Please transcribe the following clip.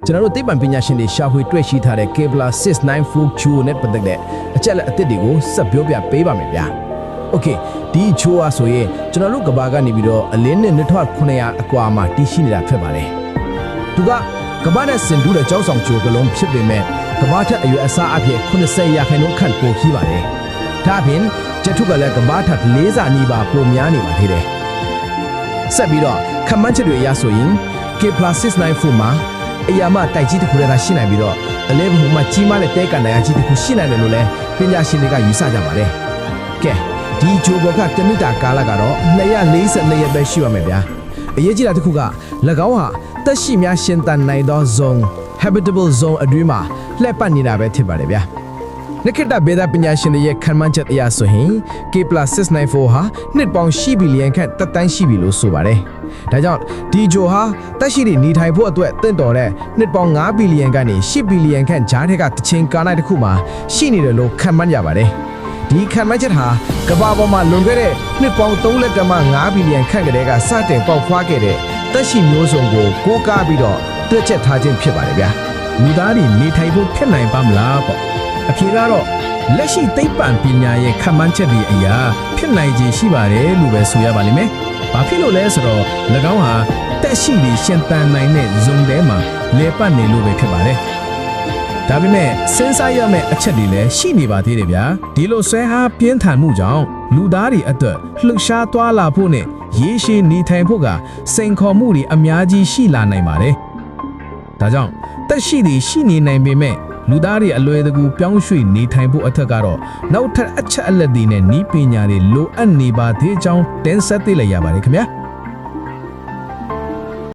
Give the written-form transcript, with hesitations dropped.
ကျွန်တော်တို့သိပ္ပံပညာရှင်တွေရှာဖွေတွေ့ရှိထားတဲ့ Kepler 694 ချိုးနဲ့ပတ်သက်တဲ့အချက်လက်အသစ်တွေကိုဆက်ပြောပြပေးပါမယ်ဗျာ။ Okay ဒီချိုးအားဆိုရင်ကျွန်တော်တို့ကဘာကနေပြီးတော့အလင်းနဲ့2900အကွာမှာတည်ရှိနေတာဖြစ်ပါတယ်။သူကကဘာနဲ့ဆင်တူးတဲ့ကြောက်ဆောင်ချိုးကလုံးဖြစ်ပေမဲ့ကဘာထက်အရွယ်အစားအဖြစ်80ရာခိုင်နှုန်းခန့်ပိုကြီးပါတယ်။ဒါပြင်ကျထုကလည်းကဘာထက်4စာနီးပါးပိုများနေပါသေးတယ်။ဆက်ပြီးတော့ခမန်းချက်တွေအရဆိုရင် Kepler 694မှာအရာမတိုက်ကြီးတစ်ခုလည်းသာရှိနိုင်ပြီးတော့အလဲဘုံမှာကြီးမားတဲ့တဲကန်တရားကြီးတစ်ခုရှိနိုင်တယ်လို့လည်းပညာရှင်တွေကယူဆကြပါတယ်။ကဲဒီဂျိုဘောကတမီတာကာလကတော့242ရက်ပဲရှိရမယ်ဗျာ။အရေးကြီးတာတစ်ခုက၎င်းဟာတက်ရှိများရှင်သန်နိုင်သော zone habitable zone အတွင်းမှာလှည့်ပတ်နေတာပဲဖြစ်ပါတယ်ဗျာ။နက္ခတ္တဗေဒပညာရှင်တွေရဲ့ခန့်မှန်းချက်အရဆိုရင် Kepler 694ဟာနှစ်ပေါင်း10ဘီလီယံခန့်တက်တန်းရှိပြီလို့ဆိုပါတယ်။ဒါကြောင့်ဒီဂျိုဟာတက်ရှိနေထိုင်ဖို့အတွက်တင့်တော်တဲ့နှစ်ပေါင်း9ဘီလီယံကနေ10ဘီလီယံခန့်ကြားထဲကတချင်းကားလိုက်တစ်ခုမှာရှိနေတယ်လို့ခန့်မှန်းရပါတယ်။ဒီခန့်မှန်းချက်ဟာကမ္ဘာပေါ်မှာလွန်ခဲ့တဲ့နှစ်ပေါင်း3လက်တမှ9ဘီလီယံခန့်ကလေးကစတင်ပေါက်ဖွားခဲ့တဲ့တက်ရှိမျိုးစုံကိုကိုးကားပြီးတော့တွက်ချက်ထားခြင်းဖြစ်ပါတယ်ဗျာ။လူသားတွေနေထိုင်ဖို့ဖြစ်နိုင်ပါမလားပေါ့။အဖြေကတော့လက်ရှိသိပ္ပံပညာရဲ့ခန့်မှန်းချက်တွေအရာဖြစ်နိုင်ခြေရှိပါတယ်လို့ပဲဆိုရပါလိမ့်မယ်။ဘာဖြစ်လို့လဲဆိုတော့၎င်းဟာတက်ရှိပြီးရှင်သန်နိုင်တဲ့ဇုံထဲမှာလဲပတ်နေလို့ပဲဖြစ်ပါတယ်။ဒါပေမဲ့စဉ်းစားရမယ့်အချက်တွေလည်းရှိနေပါသေးတယ်ဗျာ။ဒီလိုဆွဲအားပြင်းထန်မှုကြောင့်လူသားတွေအတွက်လှုပ်ရှားသွားလာဖို့နဲ့ရေရှည်နေထိုင်ဖို့ကစိန်ခေါ်မှုတွေအများကြီးရှိလာနိုင်ပါတယ်။ဒါကြောင့်တက်ရှိပြီးရှိနေနိုင်ပေမဲ့လူသားတွေအလွယ်တကူပြောင်းရွှေ့နေထိုင်ဖို့အထက်ကတော့နောက်ထပ်အချက်အလက်တွေနဲ့ဤပညာတွေလိုအပ်နေပါသေးကြောင်းတင်ဆက်သိလိုက်ရပါတယ်ခင်ဗျာ။